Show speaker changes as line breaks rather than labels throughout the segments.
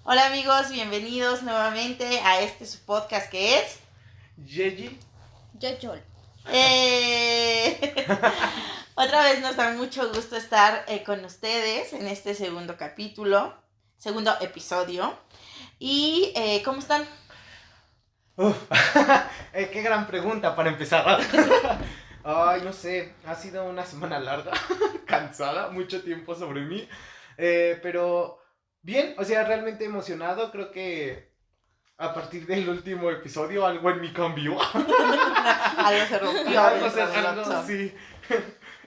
Hola amigos, bienvenidos nuevamente a su podcast que es...
Yeji.
Yoyol.
Otra vez nos da mucho gusto estar con ustedes en este segundo episodio. ¿Y cómo están?
Qué gran pregunta para empezar. Ay, no sé, ha sido una semana larga, cansada, mucho tiempo sobre mí, pero bien, o sea, realmente emocionado. Creo que a partir del último episodio algo en mí cambió.
Algo se rompió
Algo,
dentro del Otso.
sí.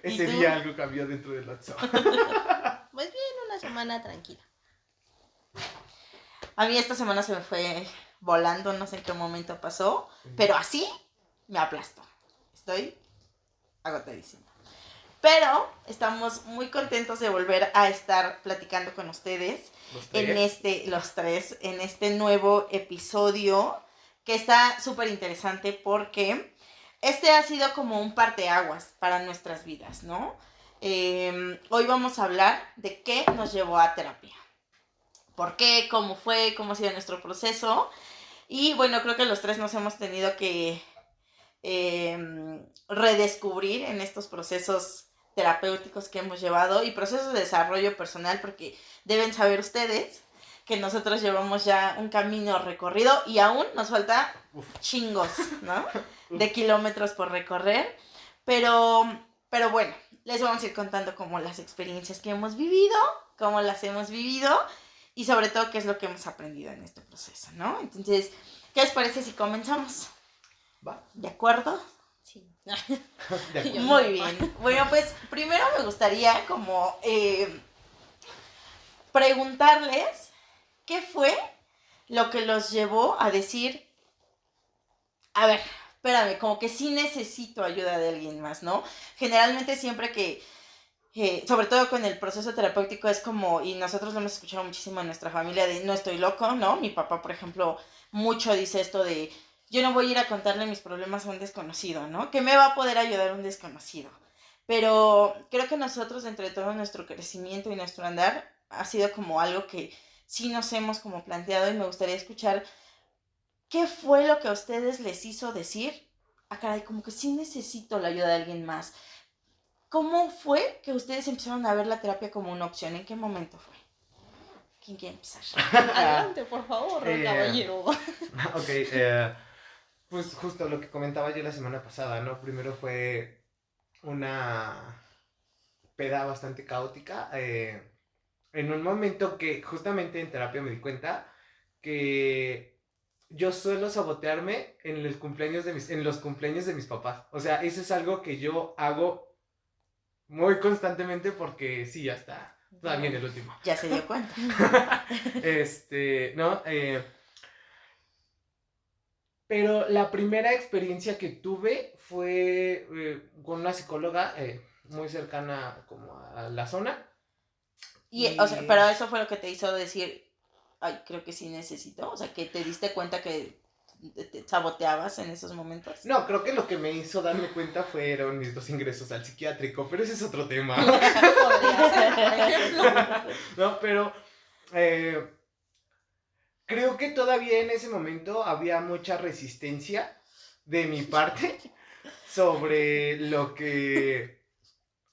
¿Y
Ese
tú?
día algo cambió dentro del Otso.
Pues bien, una semana tranquila.
A mí esta semana se me fue volando, no sé en qué momento pasó, pero así me aplastó. Estoy agotadísima. Pero estamos muy contentos de volver a estar platicando con ustedes los tres, en este nuevo episodio que está súper interesante porque este ha sido como un parteaguas para nuestras vidas, ¿no? Hoy vamos a hablar de qué nos llevó a terapia. ¿Por qué? ¿Cómo fue? ¿Cómo ha sido nuestro proceso? Y bueno, creo que los tres nos hemos tenido que redescubrir en estos procesos terapéuticos que hemos llevado y procesos de desarrollo personal, porque deben saber ustedes que nosotros llevamos ya un camino recorrido y aún nos falta chingos, ¿no? De kilómetros por recorrer, pero bueno, les vamos a ir contando como las experiencias que hemos vivido, cómo las hemos vivido y sobre todo qué es lo que hemos aprendido en este proceso, ¿no? Entonces, ¿qué les parece si comenzamos?
¿Va?
¿De acuerdo?
Sí.
De acuerdo.
Muy bien. Bueno, pues primero me gustaría como preguntarles qué fue lo que los llevó a decir, a ver, espérame, como que sí necesito ayuda de alguien más, ¿no? Generalmente siempre que, sobre todo con el proceso terapéutico es como, y nosotros lo hemos escuchado muchísimo en nuestra familia, de no estoy loco, ¿no? Mi papá, por ejemplo, mucho dice esto de, yo no voy a ir a contarle mis problemas a un desconocido, ¿no? ¿Qué me va a poder ayudar un desconocido? Pero creo que nosotros, dentro de todo nuestro crecimiento y nuestro andar, ha sido como algo que sí nos hemos como planteado y me gustaría escuchar qué fue lo que a ustedes les hizo decir, ah, caray, como que sí necesito la ayuda de alguien más. ¿Cómo fue que ustedes empezaron a ver la terapia como una opción? ¿En qué momento fue? ¿Quién quiere empezar?
Adelante, por favor, caballero.
Ok, pues justo lo que comentaba yo la semana pasada, ¿no? Primero fue una peda bastante caótica. En un momento que justamente en terapia me di cuenta que yo suelo sabotearme en los cumpleaños de mis papás. O sea, eso es algo que yo hago muy constantemente porque sí, ya está. También el último.
Ya se dio cuenta.
¿No? Pero la primera experiencia que tuve fue con una psicóloga muy cercana como a la zona.
O sea, pero eso fue lo que te hizo decir, ay, creo que sí necesito. O sea, que te diste cuenta que te saboteabas en esos momentos.
No, creo que lo que me hizo darme cuenta fueron mis 2 ingresos al psiquiátrico, pero ese es otro tema.
Podría ser, por ejemplo.
No, pero creo que todavía en ese momento había mucha resistencia de mi parte sobre lo que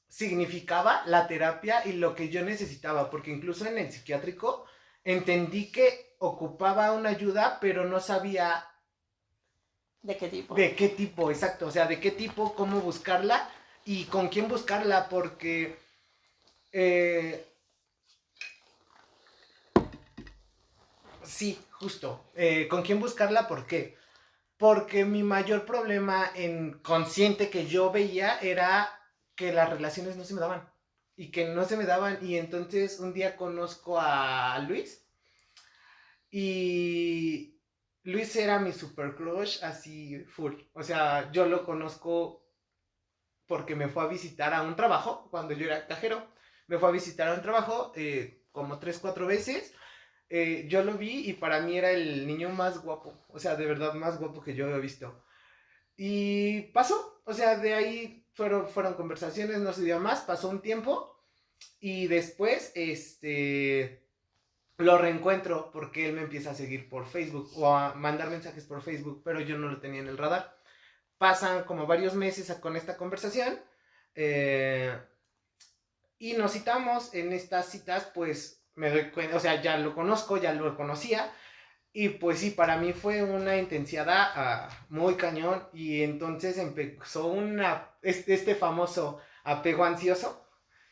significaba la terapia y lo que yo necesitaba, porque incluso en el psiquiátrico entendí que ocupaba una ayuda, pero no sabía
¿De qué tipo?
de qué tipo, exacto, o sea, de qué tipo, cómo buscarla y con quién buscarla, porque sí, justo, con quién buscarla, ¿por qué? Porque mi mayor problema en consciente que yo veía era que las relaciones no se me daban. Y que no se me daban. Y entonces un día conozco a Luis. Y Luis era mi super crush así full. O sea, yo lo conozco porque me fue a visitar a un trabajo cuando yo era cajero. Me fue a visitar a un trabajo como 3, 4 veces. Yo lo vi y para mí era el niño más guapo. O sea, de verdad más guapo que yo había visto. Y pasó, o sea, de ahí fueron conversaciones, no se dio más, pasó un tiempo y después, lo reencuentro porque él me empieza a seguir por Facebook o a mandar mensajes por Facebook, pero yo no lo tenía en el radar. Pasan como varios meses con esta conversación y nos citamos. En estas citas pues me doy cuenta, o sea, ya lo conozco, ya lo conocía. Y pues sí, para mí fue una intensidad muy cañón. Y entonces empezó este famoso apego ansioso.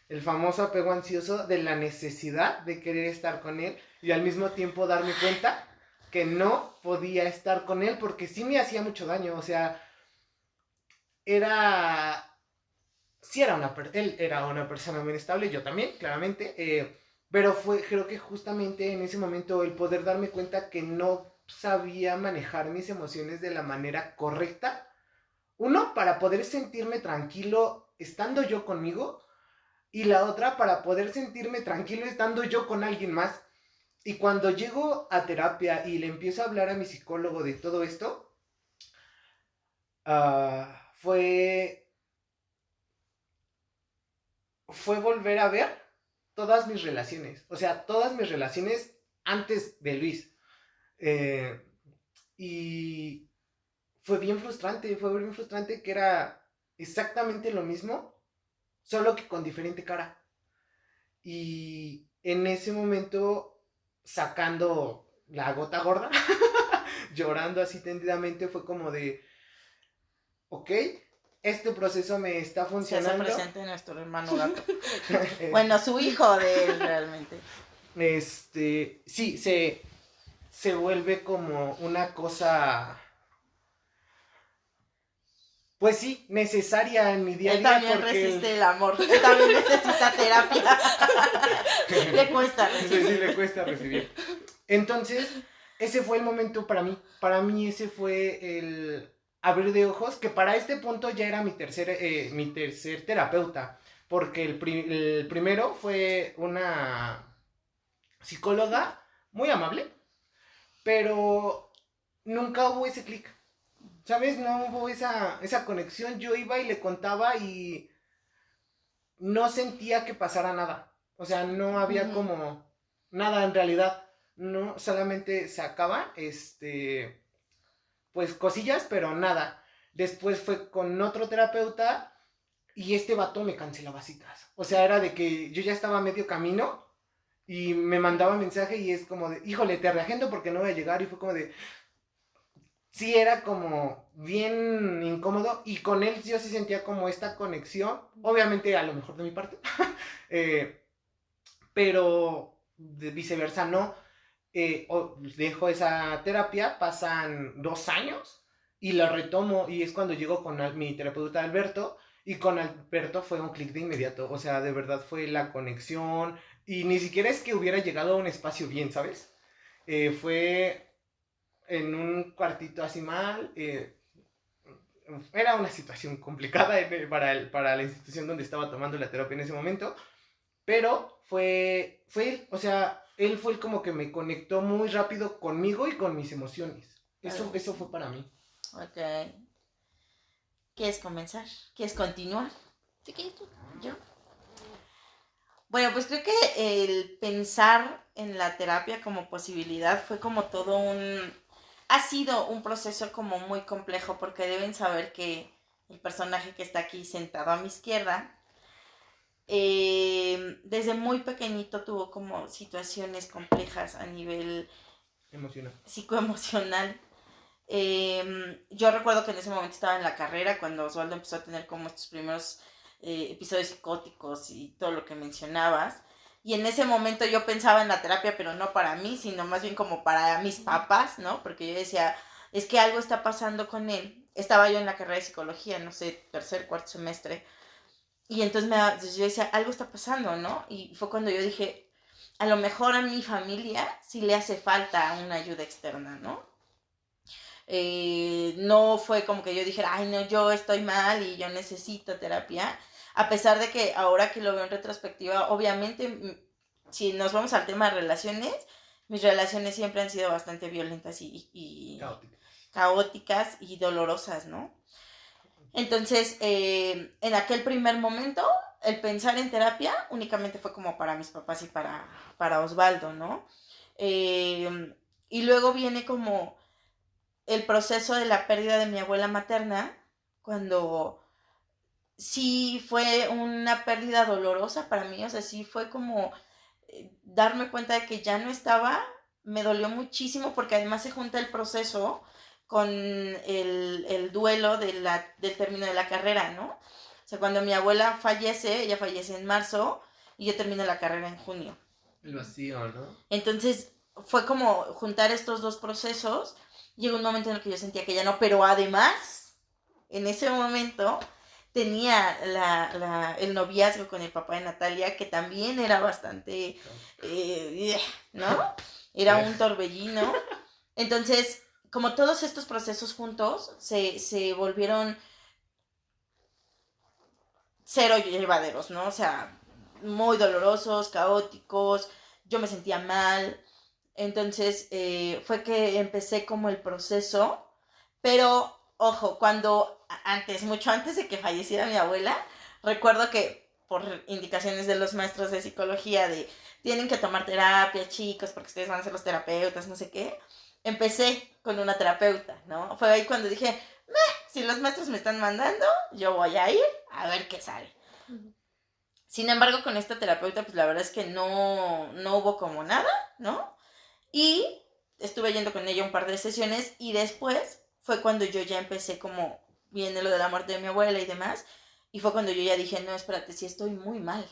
El famoso apego ansioso de la necesidad de querer estar con él. Y al mismo tiempo darme cuenta que no podía estar con él porque sí me hacía mucho daño. O sea, él era una persona muy estable, yo también, claramente. Pero creo que justamente en ese momento el poder darme cuenta que no sabía manejar mis emociones de la manera correcta. Uno, para poder sentirme tranquilo estando yo conmigo. Y la otra, para poder sentirme tranquilo estando yo con alguien más. Y cuando llego a terapia y le empiezo a hablar a mi psicólogo de todo esto, fue volver a ver todas mis relaciones. O sea, todas mis relaciones antes de Luis. Y fue bien frustrante que era exactamente lo mismo, solo que con diferente cara. Y en ese momento, sacando la gota gorda, llorando así tendidamente, fue como de, ok, este proceso me está funcionando.
Se hace presente nuestro hermano gato. Bueno, su hijo de él realmente.
Sí, se vuelve como una cosa, pues sí, necesaria en mi día a
Él
día.
también resiste el amor. Él también necesita terapia. Le cuesta recibir.
Sí, le cuesta recibir. Entonces, ese fue el momento para mí. Para mí ese fue el abrir de ojos, que para este punto ya era mi tercer terapeuta. Porque el primero fue una psicóloga muy amable, pero nunca hubo ese clic. ¿Sabes? No hubo esa conexión. Yo iba y le contaba y no sentía que pasara nada. O sea, no había como nada en realidad. No, solamente sacaban, pues cosillas, pero nada. Después fue con otro terapeuta y este vato me cancelaba citas. O sea, era de que yo ya estaba a medio camino y me mandaba mensaje y es como de, híjole, te reagendo porque no voy a llegar. Y fue como de, sí, era como bien incómodo. Y con él yo sí sentía como esta conexión. Obviamente a lo mejor de mi parte. Pero de viceversa no. Dejo esa terapia, pasan 2 años y la retomo. Y es cuando llego con mi terapeuta Alberto. Y con Alberto fue un clic de inmediato. O sea, de verdad fue la conexión. Y ni siquiera es que hubiera llegado a un espacio bien, ¿sabes? Fue en un cuartito así mal. Era una situación complicada para la institución donde estaba tomando la terapia en ese momento. Pero fue o sea, él fue como que me conectó muy rápido conmigo y con mis emociones. Eso fue para mí.
Ok. ¿Quieres comenzar? ¿Quieres continuar?
¿Sí quieres tú?
¿Yo? Bueno, pues creo que el pensar en la terapia como posibilidad fue como todo ha sido un proceso como muy complejo, porque deben saber que el personaje que está aquí sentado a mi izquierda, desde muy pequeñito tuvo como situaciones complejas a nivel psicoemocional. Yo recuerdo que en ese momento estaba en la carrera cuando Osvaldo empezó a tener como estos primeros episodios psicóticos y todo lo que mencionabas. Y en ese momento yo pensaba en la terapia, pero no para mí, sino más bien como para mis papás, ¿no? Porque yo decía, es que algo está pasando con él. Estaba yo en la carrera de psicología, no sé, tercer, cuarto semestre. Y entonces yo decía, algo está pasando, ¿no? Y fue cuando yo dije, a lo mejor a mi familia sí le hace falta una ayuda externa, ¿no? No fue como que yo dijera, ay, no, yo estoy mal y yo necesito terapia. A pesar de que ahora que lo veo en retrospectiva, obviamente, si nos vamos al tema de relaciones, mis relaciones siempre han sido bastante violentas y caóticas y dolorosas, ¿no? Entonces, en aquel primer momento, el pensar en terapia únicamente fue como para mis papás y para Osvaldo, ¿no? Y luego viene como el proceso de la pérdida de mi abuela materna, cuando sí fue una pérdida dolorosa para mí, o sea, sí fue como darme cuenta de que ya no estaba, me dolió muchísimo porque además se junta el proceso con el duelo del término de la carrera, ¿no? O sea, cuando mi abuela fallece, ella fallece en marzo y yo termino la carrera en junio.
El vacío, ¿no?
Entonces fue como juntar estos dos procesos. Llegó un momento en el que yo sentía que ya no, pero además, en ese momento tenía el noviazgo con el papá de Natalia, que también era bastante, ¿no? Era un torbellino. Entonces, como todos estos procesos juntos se volvieron cero llevaderos, ¿no? O sea, muy dolorosos, caóticos, yo me sentía mal. Entonces, fue que empecé como el proceso, pero ojo, mucho antes de que falleciera mi abuela, recuerdo que por indicaciones de los maestros de psicología tienen que tomar terapia, chicos, porque ustedes van a ser los terapeutas, no sé qué, empecé con una terapeuta, ¿no? Fue ahí cuando dije, si los maestros me están mandando, yo voy a ir a ver qué sale. Sin embargo, con esta terapeuta, pues la verdad es que no hubo como nada, ¿no? Y estuve yendo con ella un par de sesiones y después fue cuando yo ya empecé como, viene lo de la muerte de mi abuela y demás, y fue cuando yo ya dije, no, espérate, sí estoy muy mal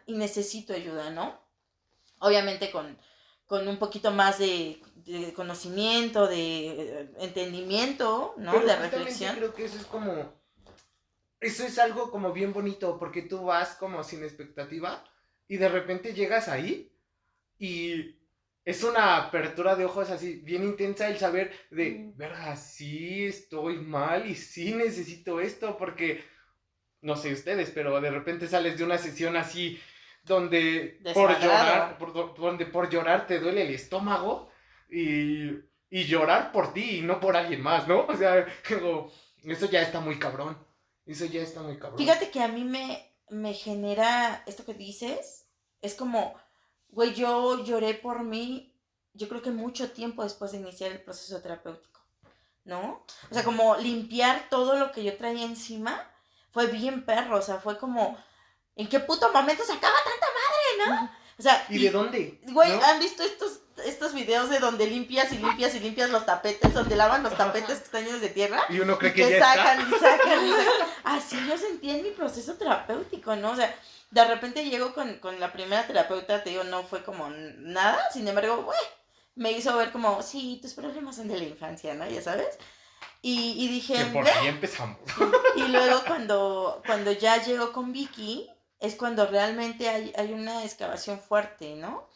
y necesito ayuda, ¿no? Obviamente con un poquito más de conocimiento, de entendimiento, ¿no?
Pero
de
justamente
reflexión.
creo que eso es algo como bien bonito, porque tú vas como sin expectativa y de repente llegas ahí y es una apertura de ojos así bien intensa el saber de, verga, sí estoy mal y sí necesito esto, porque no sé ustedes, pero de repente sales de una sesión así donde por llorar te duele el estómago y llorar por ti y no por alguien más, ¿no? O sea, eso ya está muy cabrón. Eso ya está muy cabrón.
Fíjate que a mí me genera esto que dices, es como, güey, yo lloré por mí, yo creo que mucho tiempo después de iniciar el proceso terapéutico, ¿no? O sea, como limpiar todo lo que yo traía encima fue bien perro, o sea, fue como, ¿en qué puto momento se acaba tanta madre, no? O sea,
¿Y de dónde?
Güey,
¿no?
¿han visto estos videos de donde limpias y limpias y limpias los tapetes, donde lavan los tapetes que están llenos de tierra?
Y uno cree
y
que ya
sacan
está.
y sacan y sacan. Así yo sentí en mi proceso terapéutico, ¿no? O sea, de repente llego con la primera terapeuta, te digo, no fue como nada, sin embargo, güey, me hizo ver como, sí, tus problemas son de la infancia, ¿no? Ya sabes. Y dije,
Que por ahí empezamos.
y luego cuando ya llego con Vicky, es cuando realmente hay una excavación fuerte, ¿no?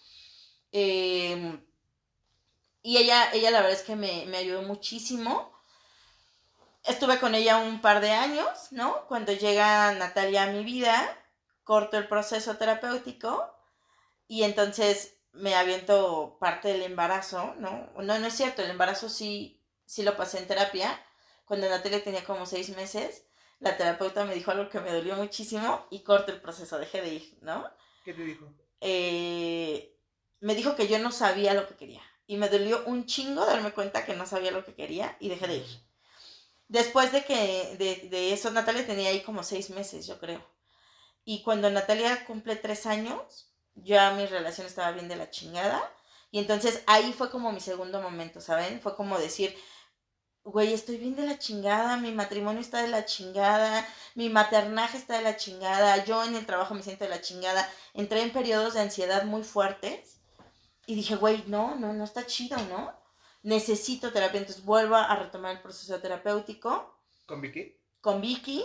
Y ella la verdad es que me ayudó muchísimo. Estuve con ella un par de años, ¿no? Cuando llega Natalia a mi vida, corto el proceso terapéutico y entonces me aviento parte del embarazo, ¿no? No, no es cierto, el embarazo sí lo pasé en terapia. Cuando Natalia tenía como 6 meses, la terapeuta me dijo algo que me dolió muchísimo y corto el proceso, dejé de ir, ¿no?
¿Qué te dijo?
Me dijo que yo no sabía lo que quería. Y me dolió un chingo darme cuenta que no sabía lo que quería y dejé de ir. Después de eso, Natalia tenía ahí como 6 meses, yo creo. Y cuando Natalia cumple 3 años, ya mi relación estaba bien de la chingada. Y entonces ahí fue como mi segundo momento, ¿saben? Fue como decir, güey, estoy bien de la chingada, mi matrimonio está de la chingada, mi maternaje está de la chingada, yo en el trabajo me siento de la chingada. Entré en periodos de ansiedad muy fuertes y dije, güey, no está chido, ¿no? Necesito terapia. Entonces vuelvo a retomar el proceso terapéutico.
¿Con Vicky?
Con Vicky.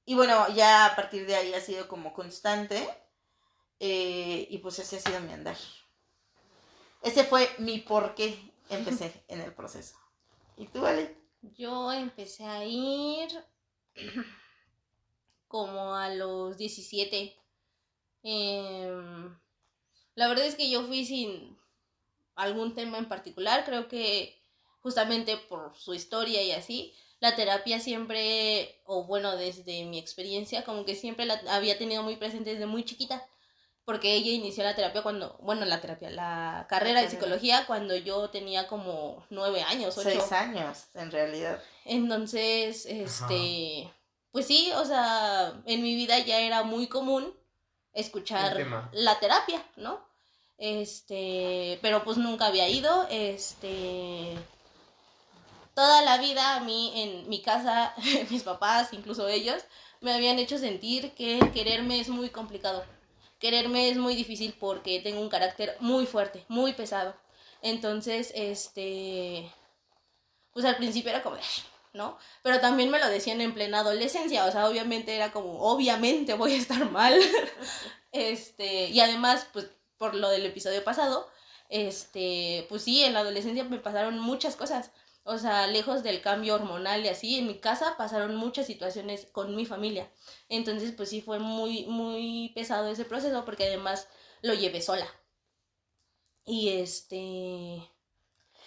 Y bueno, ya a partir de ahí ha sido como constante. Y pues ese ha sido mi andar. Ese fue mi por qué empecé en el proceso. ¿Y tú, Ale?
Yo empecé a ir como a los 17. La verdad es que yo fui sin algún tema en particular. Creo que justamente por su historia y así, la terapia siempre, o bueno, desde mi experiencia, como que siempre la había tenido muy presente desde muy chiquita. porque ella inició la terapia la carrera de psicología cuando yo tenía como 9 años, 8.
6 años, en realidad.
Entonces,
Ajá.
pues sí, o sea, en mi vida ya era muy común
El
escuchar
tema.
la terapia, ¿no? Pero pues nunca había ido, toda la vida a mí en mi casa, mis papás, incluso ellos, me habían hecho sentir que quererme es muy complicado. Quererme es muy difícil porque tengo un carácter muy fuerte, muy pesado. Entonces, pues al principio era como, ¿no? Pero también me lo decían en plena adolescencia, o sea, obviamente era como, obviamente voy a estar mal. Y además, pues por lo del episodio pasado, pues sí, en la adolescencia me pasaron muchas cosas. O sea, lejos del cambio hormonal y así, en mi casa pasaron muchas situaciones con mi familia. Entonces, pues sí, fue muy, muy pesado ese proceso porque además lo llevé sola. Y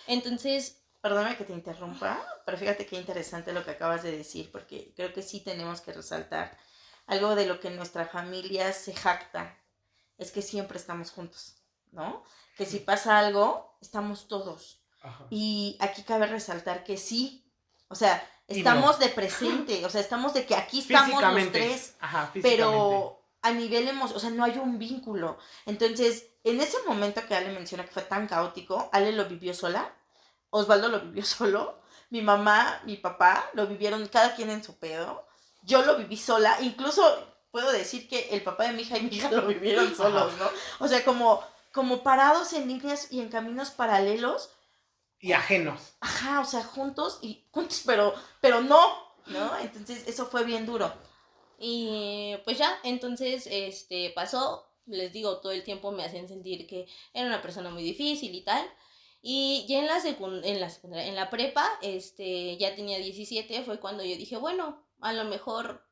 entonces,
Perdóname que te interrumpa, pero fíjate qué interesante lo que acabas de decir, porque creo que sí tenemos que resaltar algo de lo que nuestra familia se jacta, es que siempre estamos juntos, ¿no? Que si pasa algo, estamos todos.
Ajá.
Y aquí cabe resaltar que sí, o sea,
Y
estamos
no.
de presente, o sea, estamos de que aquí estamos los
Físicamente.
tres,
Ajá, físicamente.
pero a nivel emocional, o sea, no hay un vínculo. Entonces, en ese momento que Ale menciona que fue tan caótico, Ale lo vivió sola, Osvaldo lo vivió solo, mi mamá, mi papá lo vivieron cada quien en su pedo, yo lo viví sola, incluso puedo decir que el papá de mi hija y mi hija lo vivieron solos, ¿no? O sea, como parados en líneas y en caminos paralelos.
Y ajenos.
Ajá, o sea, juntos, pero no, entonces eso fue bien duro.
Y pues ya, entonces, pasó, les digo, todo el tiempo me hacían sentir que era una persona muy difícil y tal. Y ya en la prepa, ya tenía 17, fue cuando yo dije, bueno, a lo mejor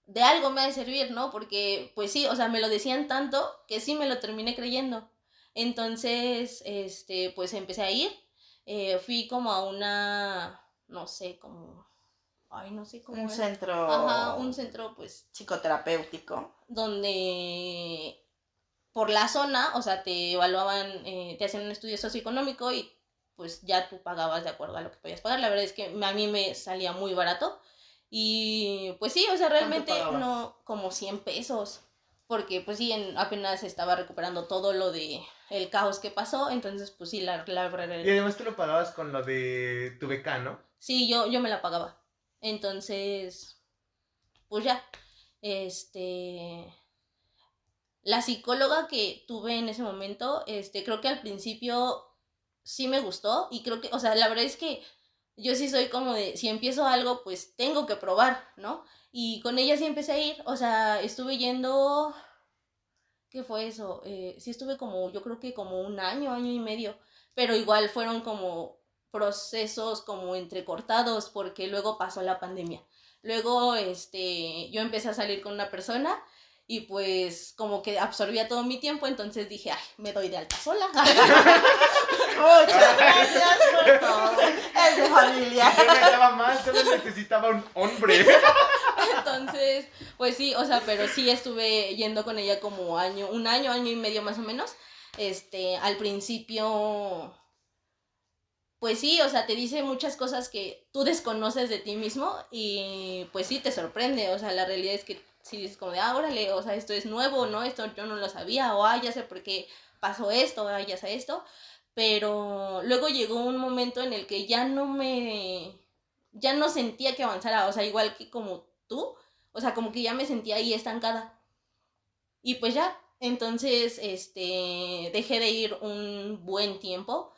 de algo me ha de servir, ¿no? Porque, pues sí, o sea, me lo decían tanto que sí me lo terminé creyendo. Entonces, pues empecé a ir, fui como a una, no sé, como, ay, no sé cómo
Un
era.
centro
Ajá, un centro, pues,
psicoterapéutico.
donde por la zona, o sea, te evaluaban, te hacían un estudio socioeconómico y pues ya tú pagabas de acuerdo a lo que podías pagar. La verdad es que a mí me salía muy barato. Y pues sí, o sea, realmente no, como 100 pesos. Porque pues sí, apenas estaba recuperando todo lo de el caos que pasó. Entonces, pues sí,
Y además tú lo pagabas con lo de tu beca, ¿no?
Sí, yo me la pagaba. Entonces, pues ya, la psicóloga que tuve en ese momento, creo que al principio sí me gustó y creo que, o sea, la verdad es que yo sí soy como de, si empiezo algo, pues tengo que probar, ¿no? Y con ella sí empecé a ir, o sea, estuve yendo, ¿qué fue eso? Sí estuve como, yo creo que como un año, año y medio, pero igual fueron como procesos como entrecortados porque luego pasó la pandemia. Luego, yo empecé a salir con una persona y pues como que absorbía todo mi tiempo, entonces dije, ay, me doy de alta sola.
Muchas gracias por todo. Es de familia.
Yo me hallaba mal, solo necesitaba un hombre.
Entonces, pues sí, o sea, pero sí estuve yendo con ella como un año, año y medio más o menos. Al principio, pues sí, o sea, te dice muchas cosas que tú desconoces de ti mismo y pues sí te sorprende, o sea, la realidad es que sí dices como de, órale, o sea, esto es nuevo, ¿no? Esto yo no lo sabía, o ya sé por qué pasó esto, ya sé esto, pero luego llegó un momento en el que ya no sentía que avanzara, o sea, igual que como tú, o sea, como que ya me sentía ahí estancada. Y pues ya, entonces, dejé de ir un buen tiempo,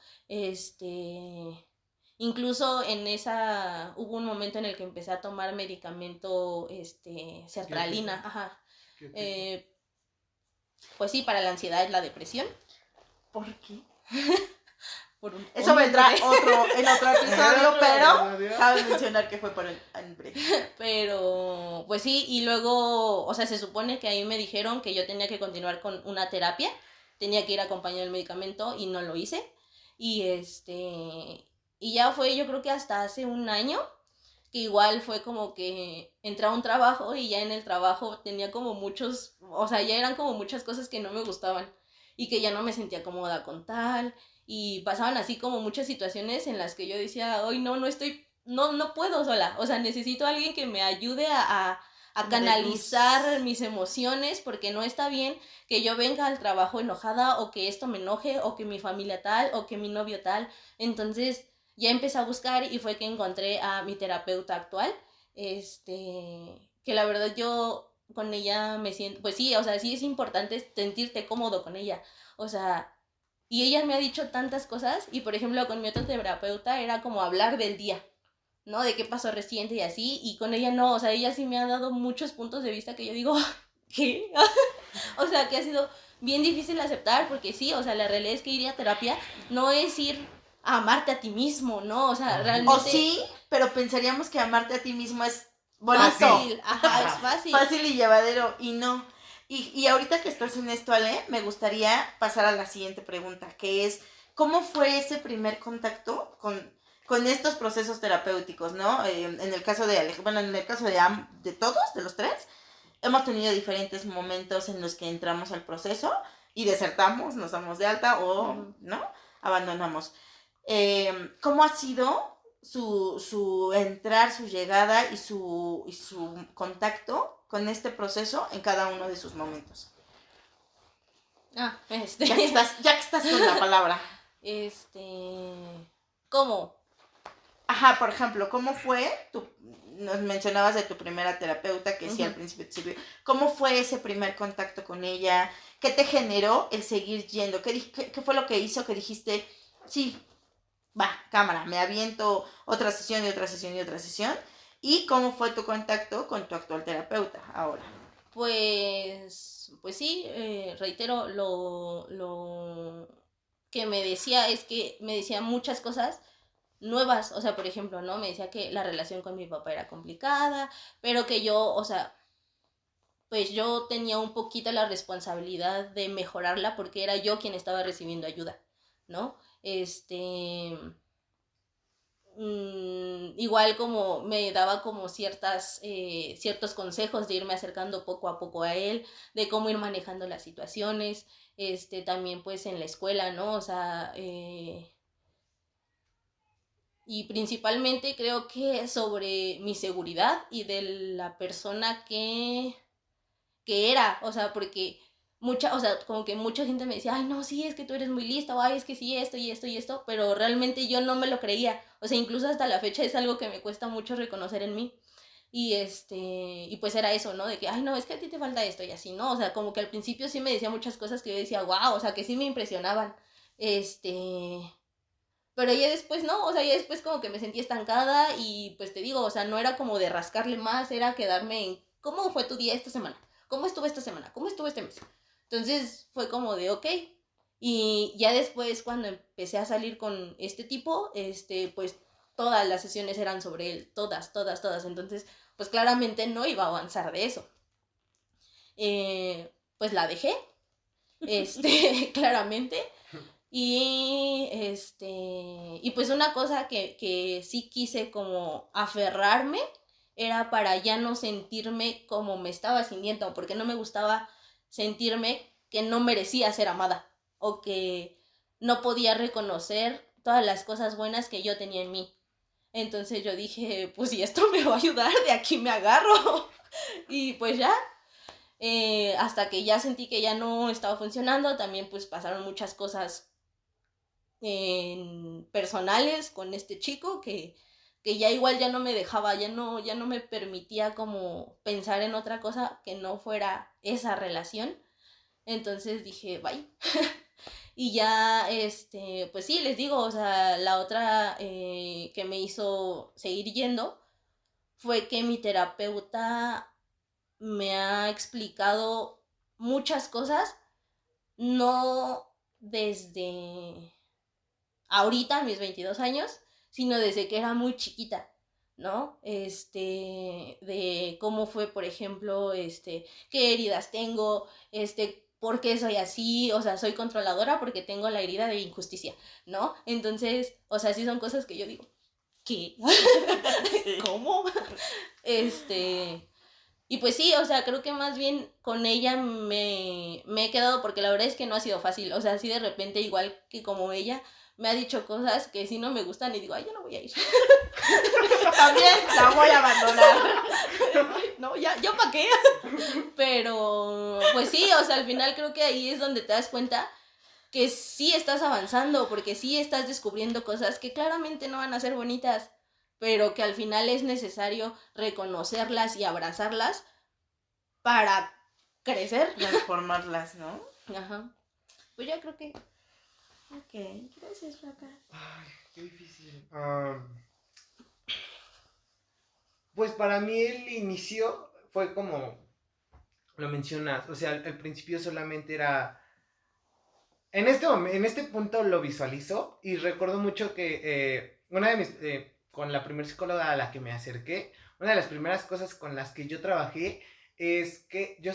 incluso hubo un momento en el que empecé a tomar medicamento, sertralina, ajá, pues sí, para la ansiedad y la depresión.
¿Por qué?
Por
Eso vendrá en otro episodio, pero cabe mencionar que fue por el hambre.
Pero, pues sí, y luego, o sea, se supone que ahí me dijeron que yo tenía que continuar con una terapia, tenía que ir acompañado del medicamento y no lo hice. Y y ya fue, yo creo que hasta hace un año que igual fue como que entré a un trabajo y ya en el trabajo tenía como muchos, o sea, ya eran como muchas cosas que no me gustaban y que ya no me sentía cómoda con tal, y pasaban así como muchas situaciones en las que yo decía, hoy no, no estoy, no, no puedo sola, o sea, necesito a alguien que me ayude a canalizar mis emociones, porque no está bien que yo venga al trabajo enojada o que esto me enoje o que mi familia tal o que mi novio tal. Entonces ya empecé a buscar y fue que encontré a mi terapeuta actual, que la verdad yo con ella me siento, pues sí, o sea, sí es importante sentirte cómodo con ella, o sea, y ella me ha dicho tantas cosas, y por ejemplo con mi otro terapeuta era como hablar del día, ¿no? De qué pasó reciente y así, y con ella no, o sea, ella sí me ha dado muchos puntos de vista que yo digo, ¿qué? O sea, que ha sido bien difícil aceptar, porque sí, o sea, la realidad es que ir a terapia no es ir a amarte a ti mismo, ¿no? O sea, realmente...
O sí, pero pensaríamos que amarte a ti mismo es bonito.
Fácil, ajá, es fácil.
Fácil y llevadero, y no. Y ahorita que estás en esto, Ale, me gustaría pasar a la siguiente pregunta, que es, ¿cómo fue ese primer contacto con estos procesos terapéuticos, ¿no? En el caso de Alejandro, bueno, en el caso de todos, de los tres, hemos tenido diferentes momentos en los que entramos al proceso y desertamos, nos damos de alta o, ¿no? Abandonamos. ¿Cómo ha sido su entrar, su llegada y su contacto con este proceso en cada uno de sus momentos?
Ya
que estás con la palabra.
¿Cómo?
Ajá, por ejemplo, ¿cómo fue? Nos mencionabas de tu primera terapeuta, que sí al principio te sirvió. ¿Cómo fue ese primer contacto con ella? ¿Qué te generó el seguir yendo? ¿Qué fue lo que hizo que dijiste, sí, va, cámara, me aviento otra sesión y otra sesión y otra sesión? ¿Y cómo fue tu contacto con tu actual terapeuta ahora?
Pues sí, reitero, lo que me decía es que me decía muchas cosas nuevas, o sea, por ejemplo, ¿no? Me decía que la relación con mi papá era complicada, pero que yo, o sea, pues yo tenía un poquito la responsabilidad de mejorarla porque era yo quien estaba recibiendo ayuda, ¿no? Igual como me daba como ciertos consejos de irme acercando poco a poco a él, de cómo ir manejando las situaciones, también pues en la escuela, ¿no? O sea, y principalmente creo que sobre mi seguridad y de la persona que era, o sea, porque o sea, como que mucha gente me decía, ay, no, sí, es que tú eres muy lista, o ay, es que sí, esto y esto y esto, pero realmente yo no me lo creía, o sea, incluso hasta la fecha es algo que me cuesta mucho reconocer en mí, y pues era eso, ¿no? De que, ay, no, es que a ti te falta esto y así, ¿no? O sea, como que al principio sí me decía muchas cosas que yo decía, wow, o sea, que sí me impresionaban, pero ya después no, o sea, ya después como que me sentí estancada y pues te digo, o sea, no era como de rascarle más, era quedarme en, ¿cómo fue tu día esta semana? ¿Cómo estuvo esta semana? ¿Cómo estuvo este mes? Entonces fue como de, ok. Y ya después cuando empecé a salir con este tipo, pues todas las sesiones eran sobre él, todas, todas, todas. Entonces, pues claramente no iba a avanzar de eso. Pues la dejé, claramente. Y pues una cosa que sí quise como aferrarme era para ya no sentirme como me estaba sintiendo, porque no me gustaba sentirme que no merecía ser amada o que no podía reconocer todas las cosas buenas que yo tenía en mí. Entonces yo dije, pues si esto me va a ayudar, de aquí me agarro. Y pues ya, hasta que ya sentí que ya no estaba funcionando, también pues pasaron muchas cosas personales con este chico que ya igual ya no me dejaba, ya no me permitía como pensar en otra cosa que no fuera esa relación. Entonces dije, bye. Y ya, pues sí, les digo, o sea, la otra que me hizo seguir yendo fue que mi terapeuta me ha explicado muchas cosas, no desde ahorita, a mis 22 años, sino desde que era muy chiquita, ¿no? De cómo fue, por ejemplo, qué heridas tengo, por qué soy así, o sea, soy controladora porque tengo la herida de injusticia, ¿no? Entonces, o sea, sí son cosas que yo digo, ¿qué?
Sí.
¿Cómo? Y pues sí, o sea, creo que más bien con ella me he quedado porque la verdad es que no ha sido fácil. O sea, así de repente, igual que como ella, me ha dicho cosas que sí no me gustan y digo, ay, yo no voy a ir.
También la voy a abandonar.
Ay, no, ya para qué. Pero, pues sí, o sea, al final creo que ahí es donde te das cuenta que sí estás avanzando, porque sí estás descubriendo cosas que claramente no van a ser bonitas, pero que al final es necesario reconocerlas y abrazarlas para crecer.
Transformarlas, ¿no?
Ajá. Pues yo creo que...
Ok, gracias, Flaca.
Ay, qué difícil. Pues para mí el inicio fue como lo mencionas, o sea, al principio solamente era... En este punto lo visualizo y recuerdo mucho que una de mis... con la primera psicóloga a la que me acerqué, una de las primeras cosas con las que yo trabajé es que ya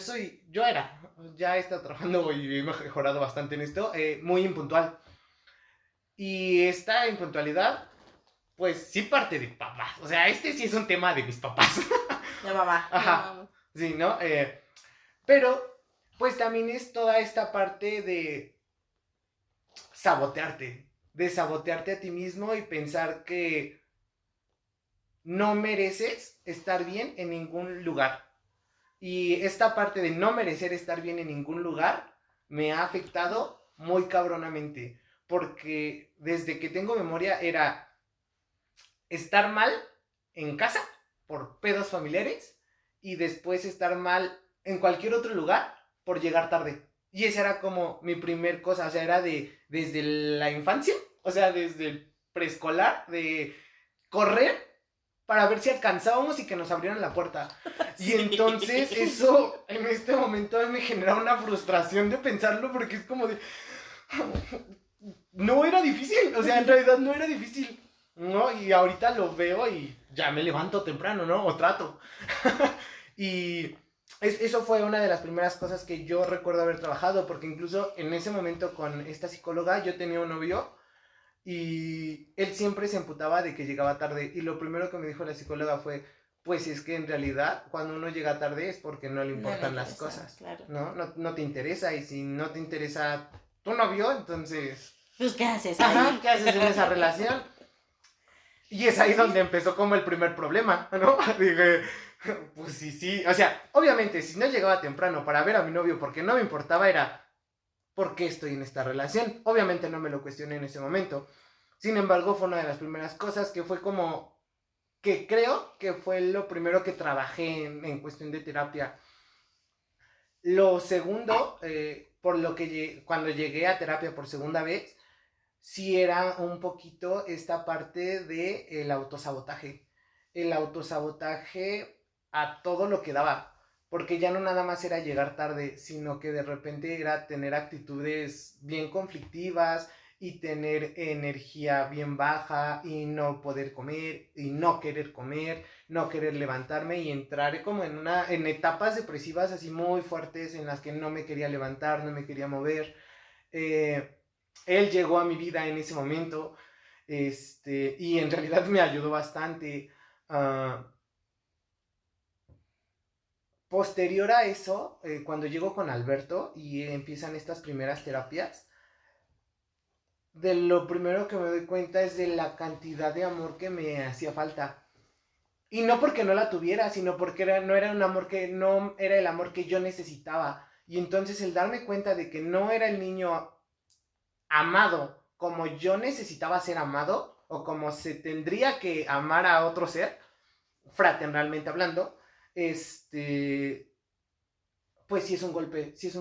he estado trabajando y he mejorado bastante en esto, muy impuntual. Y esta impuntualidad, pues sí parte de papás. O sea, este sí es un tema de mis papás.
De mamá.
Ajá.
No,
Sí, ¿no? Pero, pues también es toda esta parte de sabotearte. De sabotearte a ti mismo y pensar que no mereces estar bien en ningún lugar. Y esta parte de no merecer estar bien en ningún lugar me ha afectado muy cabronamente. Porque desde que tengo memoria era estar mal en casa por pedos familiares y después estar mal en cualquier otro lugar por llegar tarde. Y esa era como mi primer cosa, o sea, era desde la infancia, o sea, desde el preescolar, de correr para ver si alcanzábamos y que nos abrieran la puerta. Y entonces eso en este momento me genera una frustración de pensarlo porque es como de... No era difícil, o sea, en realidad no era difícil, ¿no? Y ahorita lo veo y ya me levanto temprano, ¿no? O trato. Y eso fue una de las primeras cosas que yo recuerdo haber trabajado, porque incluso en ese momento con esta psicóloga yo tenía un novio y él siempre se emputaba de que llegaba tarde. Y lo primero que me dijo la psicóloga fue, pues es que en realidad cuando uno llega tarde es porque no le importan las cosas,
claro.
¿no? No te interesa, y si no te interesa tu novio, entonces...
Pues, ¿qué haces
Ajá,
ahí?
¿qué haces en esa relación? Y es ahí donde empezó como el primer problema, ¿no? Dije, pues sí. O sea, obviamente, si no llegaba temprano para ver a mi novio porque no me importaba, era, ¿por qué estoy en esta relación? Obviamente no me lo cuestioné en ese momento. Sin embargo, fue una de las primeras cosas que fue como, que creo que fue lo primero que trabajé en cuestión de terapia. Lo segundo, por lo que cuando llegué a terapia por segunda vez, sí era un poquito esta parte del autosabotaje. El autosabotaje a todo lo que daba. Porque ya no nada más era llegar tarde, sino que de repente era tener actitudes bien conflictivas y tener energía bien baja y no poder comer y no querer comer, no querer levantarme y entrar como en etapas depresivas así muy fuertes en las que no me quería levantar, no me quería mover. Él llegó a mi vida en ese momento, y en realidad me ayudó bastante. Posterior a eso, cuando llego con Alberto y empiezan estas primeras terapias, de lo primero que me doy cuenta es de la cantidad de amor que me hacía falta. Y no porque no la tuviera, sino porque no era el amor que yo necesitaba. Y entonces el darme cuenta de que no era el niño amado como yo necesitaba ser amado, o como se tendría que amar a otro ser, fraternalmente hablando, pues sí es un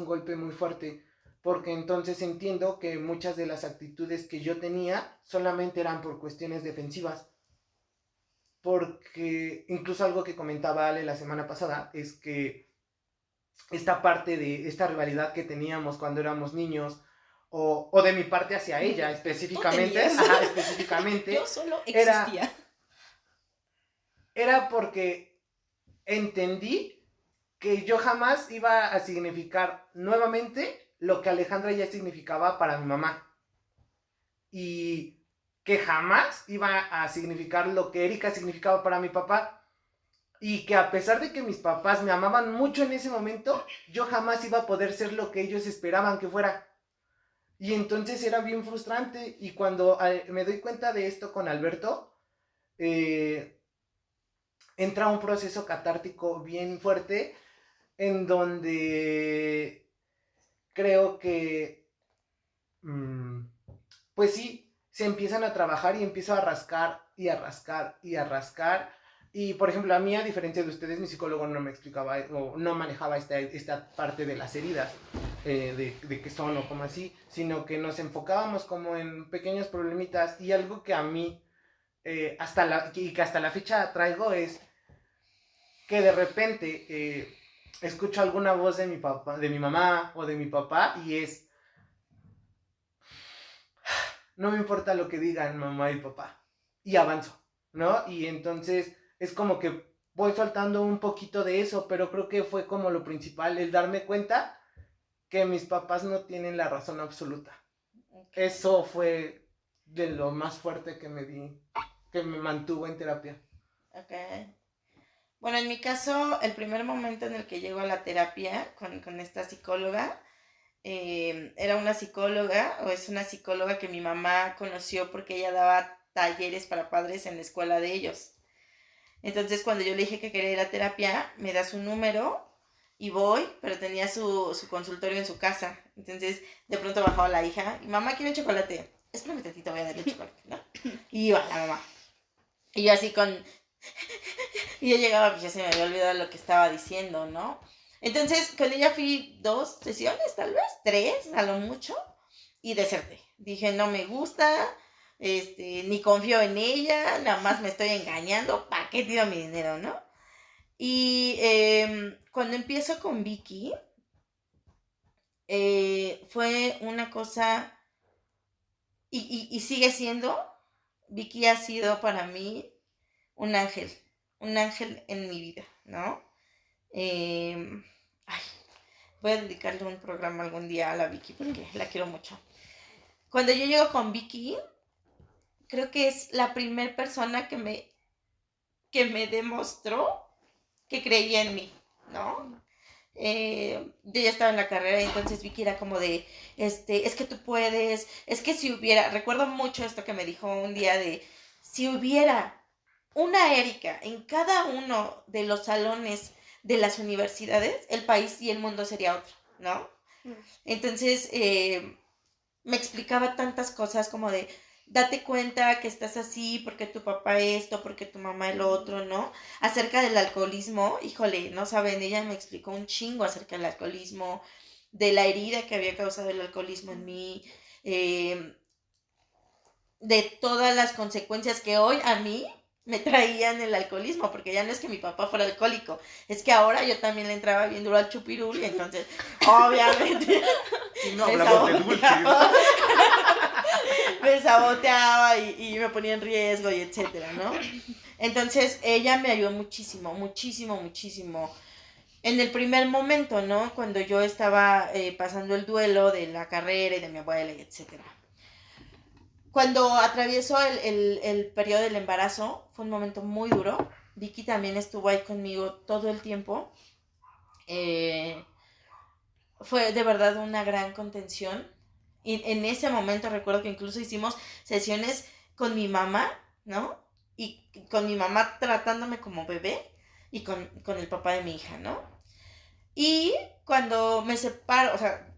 golpe muy fuerte, porque entonces entiendo que muchas de las actitudes que yo tenía solamente eran por cuestiones defensivas. Porque incluso algo que comentaba Ale la semana pasada es que esta parte de esta rivalidad que teníamos cuando éramos niños, o de mi parte hacia ella específicamente,
yo solo existía.
Era porque entendí que yo jamás iba a significar nuevamente lo que Alejandra ya significaba para mi mamá. Y que jamás iba a significar lo que Erika significaba para mi papá. Y que a pesar de que mis papás me amaban mucho en ese momento, yo jamás iba a poder ser lo que ellos esperaban que fuera. Y entonces era bien frustrante. Y cuando me doy cuenta de esto con Alberto, entra un proceso catártico bien fuerte en donde creo que, pues sí, se empiezan a trabajar y empiezo a rascar y a rascar y a rascar. Y, por ejemplo, a mí, a diferencia de ustedes, mi psicólogo no me explicaba o no manejaba esta parte de las heridas, de qué son o como así, sino que nos enfocábamos como en pequeños problemitas. Y algo que a mí, que hasta la fecha traigo es que de repente escucho alguna voz de mi papá, de mi mamá o de mi papá y es, no me importa lo que digan mamá y papá, y avanzo, ¿no? Y entonces es como que voy soltando un poquito de eso, pero creo que fue como lo principal, el darme cuenta que mis papás no tienen la razón absoluta. Okay. Eso fue de lo más fuerte que me mantuvo en terapia.
Ok. Bueno, en mi caso, el primer momento en el que llego a la terapia con esta psicóloga, era una psicóloga, o es una psicóloga que mi mamá conoció porque ella daba talleres para padres en la escuela de ellos. Entonces, cuando yo le dije que quería ir a terapia, me da su número y voy, pero tenía su consultorio en su casa. Entonces, de pronto bajaba la hija y mamá, quiero chocolate. Espérame tantito, voy a darle chocolate, ¿no? Y iba la mamá. Y yo así y yo llegaba, pues ya se me había olvidado lo que estaba diciendo, ¿no? Entonces, con ella fui 2 sesiones, tal vez, 3, a lo mucho, y deserté. Dije, no me gusta, ni confío en ella, nada más me estoy engañando, ¿para qué tiro mi dinero, no? Y cuando empiezo con Vicky, fue una cosa, y sigue siendo, Vicky ha sido para mí un ángel en mi vida, ¿no? Voy a dedicarle un programa algún día a la Vicky porque la quiero mucho. Cuando yo llego con Vicky, creo que es la primera persona que me demostró que creía en mí, ¿no? Yo ya estaba en la carrera y entonces Vicky era como de, es que tú puedes, es que si hubiera, recuerdo mucho esto que me dijo un día de, si hubiera una Erika en cada uno de los salones de las universidades, el país y el mundo sería otro, ¿no? Entonces, me explicaba tantas cosas como de, date cuenta que estás así porque tu papá esto, porque tu mamá el otro, ¿no? Acerca del alcoholismo, híjole, no saben, ella me explicó un chingo acerca del alcoholismo, de la herida que había causado el alcoholismo en mí, de todas las consecuencias que hoy a mí me traían el alcoholismo, porque ya no es que mi papá fuera alcohólico, es que ahora yo también le entraba bien duro al chupirul y entonces, obviamente,
no hablamos de dulces.
Me saboteaba y me ponía en riesgo y etcétera, ¿no? Entonces, ella me ayudó muchísimo, muchísimo, muchísimo. En el primer momento, ¿no? Cuando yo estaba pasando el duelo de la carrera y de mi abuela y etcétera. Cuando atravieso el periodo del embarazo, fue un momento muy duro. Vicky también estuvo ahí conmigo todo el tiempo. Fue de verdad una gran contención. Y en ese momento recuerdo que incluso hicimos sesiones con mi mamá, ¿no? Y con mi mamá tratándome como bebé y con el papá de mi hija, ¿no? Y cuando me separo, o sea,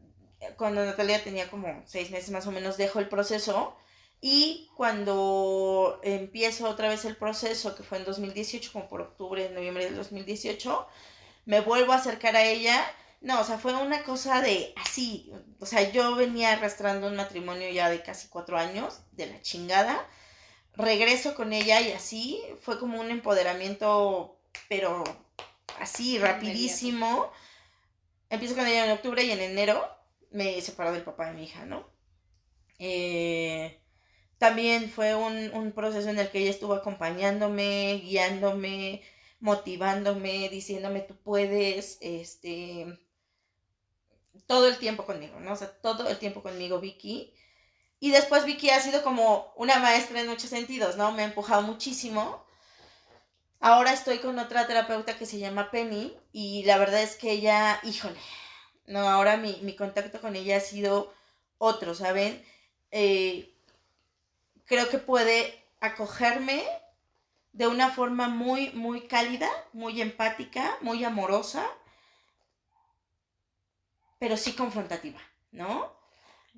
cuando Natalia tenía como 6 meses más o menos, dejo el proceso. Y cuando empiezo otra vez el proceso, que fue en 2018, como por octubre, noviembre del 2018, me vuelvo a acercar a ella. No, o sea, fue una cosa de así, o sea, yo venía arrastrando un matrimonio ya de casi 4 años, de la chingada, regreso con ella y así, fue como un empoderamiento, pero así, rapidísimo. Empiezo con ella en octubre y en enero me separó del papá de mi hija, ¿no? También fue un proceso en el que ella estuvo acompañándome, guiándome, motivándome, diciéndome tú puedes, todo el tiempo conmigo, ¿no? O sea, todo el tiempo conmigo, Vicky. Y después Vicky ha sido como una maestra en muchos sentidos, ¿no? Me ha empujado muchísimo. Ahora estoy con otra terapeuta que se llama Penny y la verdad es que ella, híjole, no, ahora mi contacto con ella ha sido otro, ¿saben? Eh, Creo que puede acogerme de una forma muy, muy cálida, muy empática, muy amorosa, pero sí confrontativa, ¿no?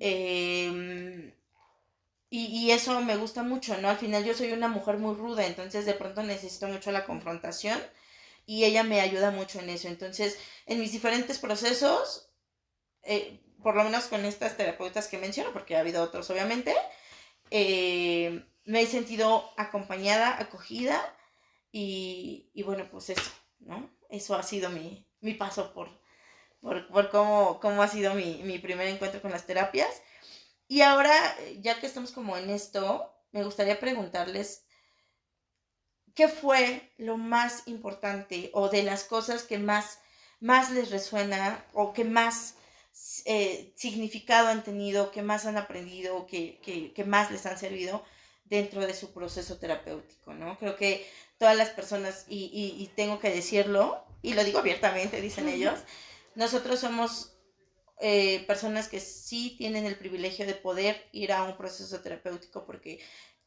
Eh, y eso me gusta mucho, ¿no? Al final yo soy una mujer muy ruda, entonces de pronto necesito mucho la confrontación y ella me ayuda mucho en eso. Entonces, en mis diferentes procesos, por lo menos con estas terapeutas que menciono, porque ha habido otros obviamente, me he sentido acompañada, acogida y bueno, pues eso, ¿no? Eso ha sido mi paso por cómo ha sido mi primer encuentro con las terapias. Y ahora, ya que estamos como en esto, me gustaría preguntarles, ¿qué fue lo más importante o de las cosas que más les resuena o que más significado han tenido, que más han aprendido, que más les han servido dentro de su proceso terapéutico, ¿no? Creo que todas las personas, y tengo que decirlo, y lo digo abiertamente, dicen ellos, nosotros somos personas que sí tienen el privilegio de poder ir a un proceso terapéutico porque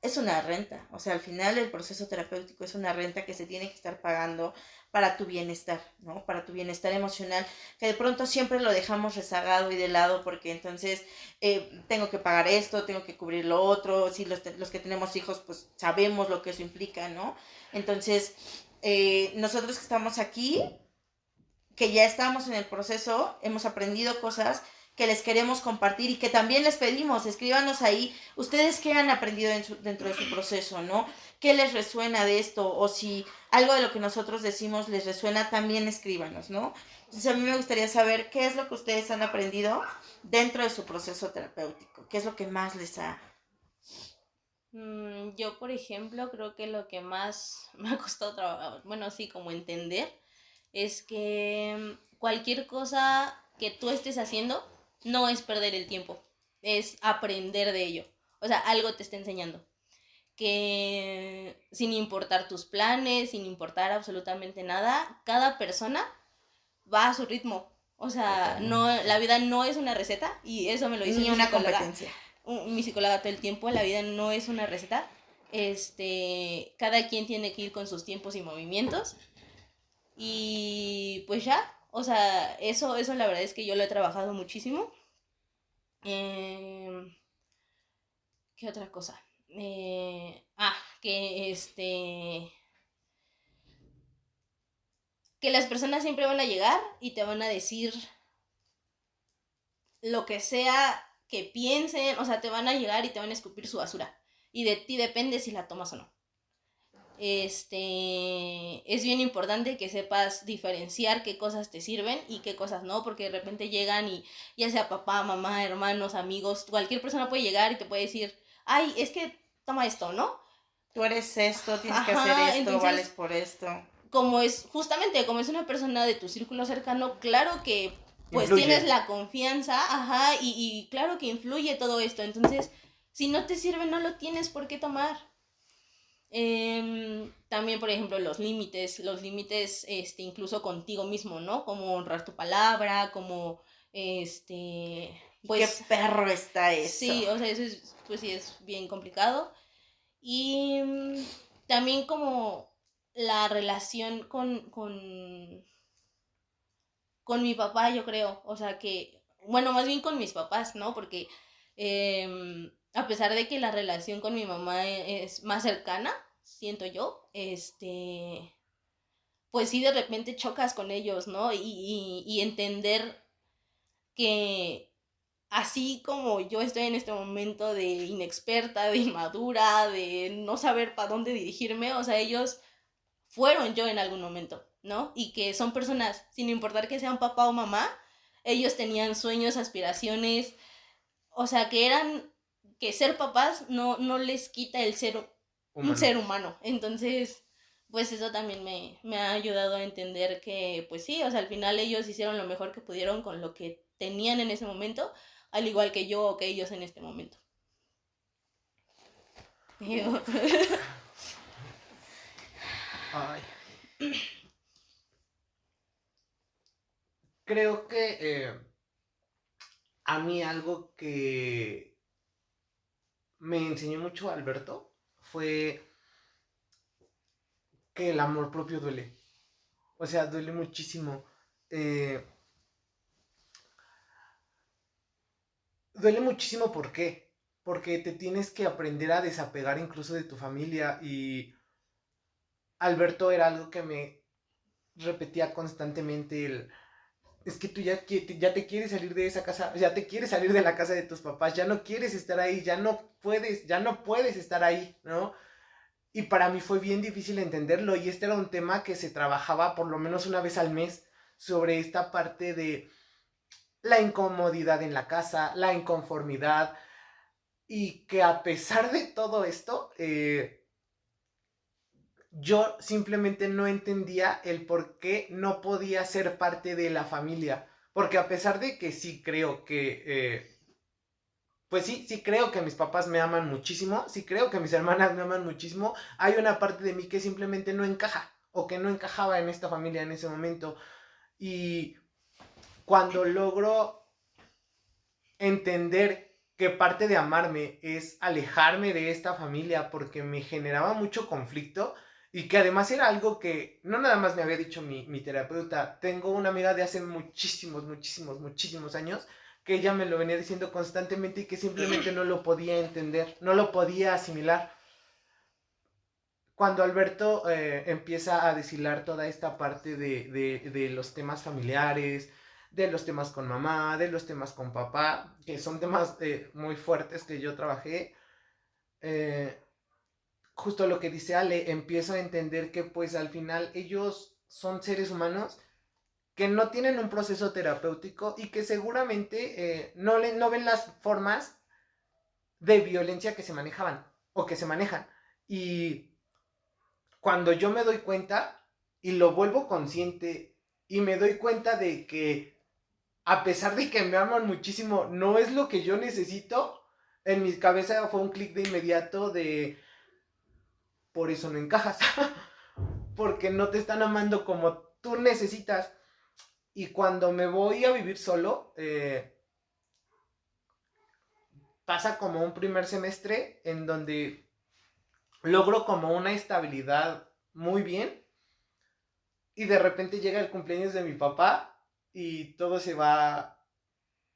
es una renta, o sea, al final el proceso terapéutico es una renta que se tiene que estar pagando para tu bienestar, ¿no? Para tu bienestar emocional, que de pronto siempre lo dejamos rezagado y de lado porque entonces tengo que pagar esto, tengo que cubrir lo otro, si los que tenemos hijos pues sabemos lo que eso implica, ¿no? Entonces, nosotros que estamos aquí, que ya estamos en el proceso, hemos aprendido cosas que les queremos compartir y que también les pedimos, escríbanos ahí, ustedes qué han aprendido dentro de su proceso, ¿no? ¿Qué les resuena de esto? O si algo de lo que nosotros decimos les resuena, también escríbanos, ¿no? Entonces a mí me gustaría saber qué es lo que ustedes han aprendido dentro de su proceso terapéutico, qué es lo que más les ha...
Yo, por ejemplo, creo que lo que más me ha costado trabajar, bueno, sí, como entender, es que cualquier cosa que tú estés haciendo no es perder el tiempo, es aprender de ello. O sea, algo te está enseñando. Que sin importar tus planes, sin importar absolutamente nada, cada persona va a su ritmo. O sea, no, la vida no es una receta y eso me lo dice
Ni
mi
una
psicóloga.
competencia.
Mi psicóloga todo el tiempo, la vida no es una receta. Cada quien tiene que ir con sus tiempos y movimientos. Y pues ya, o sea, eso la verdad es que yo lo he trabajado muchísimo. ¿Qué otra cosa? Que que las personas siempre van a llegar y te van a decir lo que sea que piensen, o sea, te van a llegar y te van a escupir su basura. Y de ti depende si la tomas o no. Es bien importante que sepas diferenciar qué cosas te sirven y qué cosas no, porque de repente llegan y ya sea papá, mamá, hermanos, amigos, cualquier persona puede llegar y te puede decir, ay, es que toma esto, ¿no?
Tú eres esto, tienes que hacer esto, entonces, vales por esto.
Como es una persona de tu círculo cercano, claro que pues
influye.
Tienes la confianza, y claro que influye todo esto. Entonces, si no te sirve, no lo tienes por qué tomar. También, por ejemplo, los límites, incluso contigo mismo, ¿no? Como honrar tu palabra, como, pues...
¿Qué perro está eso?
Sí, o sea, eso es, pues sí, es bien complicado. Y también como la relación con mi papá, yo creo, o sea que, bueno, más bien con mis papás, ¿no? Porque a pesar de que la relación con mi mamá es más cercana, siento yo, pues sí de repente chocas con ellos, ¿no? Y entender que así como yo estoy en este momento de inexperta, de inmadura, de no saber para dónde dirigirme, o sea, ellos fueron yo en algún momento, ¿no? Y que son personas, sin importar que sean papá o mamá, ellos tenían sueños, aspiraciones, o sea, que ser papás no les quita el ser un ser humano. Entonces, pues eso también me ha ayudado a entender que, pues sí, o sea, al final ellos hicieron lo mejor que pudieron con lo que tenían en ese momento, al igual que yo o que ellos en este momento.
Ay. Creo que a mí algo que me enseñó mucho Alberto fue que el amor propio duele. O sea, duele muchísimo. Eh, Duele muchísimo, ¿por qué? Porque te tienes que aprender a desapegar incluso de tu familia y Alberto era algo que me repetía constantemente es que tú ya te quieres salir de esa casa, ya te quieres salir de la casa de tus papás, ya no quieres estar ahí, ya no puedes estar ahí, ¿no? Y para mí fue bien difícil entenderlo y este era un tema que se trabajaba por lo menos una vez al mes sobre esta parte de la incomodidad en la casa, la inconformidad y que a pesar de todo esto, yo simplemente no entendía el por qué no podía ser parte de la familia. Porque a pesar de que sí creo que, pues sí creo que mis papás me aman muchísimo, sí creo que mis hermanas me aman muchísimo, hay una parte de mí que simplemente no encaja o que no encajaba en esta familia en ese momento. Y cuando logro entender que parte de amarme es alejarme de esta familia porque me generaba mucho conflicto y que además era algo que no nada más me había dicho mi terapeuta. Tengo una amiga de hace muchísimos años que ella me lo venía diciendo constantemente y que simplemente no lo podía entender, no lo podía asimilar. Cuando Alberto empieza a deshilar toda esta parte de los temas familiares, de los temas con mamá, de los temas con papá, que son temas muy fuertes que yo trabajé, eh, justo lo que dice Ale, empiezo a entender que pues al final ellos son seres humanos que no tienen un proceso terapéutico y que seguramente no ven las formas de violencia que se manejaban o que se manejan. Y cuando yo me doy cuenta y lo vuelvo consciente y me doy cuenta de que a pesar de que me aman muchísimo, no es lo que yo necesito, en mi cabeza fue un clic de inmediato de por eso no encajas, porque no te están amando como tú necesitas. Y cuando me voy a vivir solo, pasa como un primer semestre en donde logro como una estabilidad muy bien y de repente llega el cumpleaños de mi papá y todo se va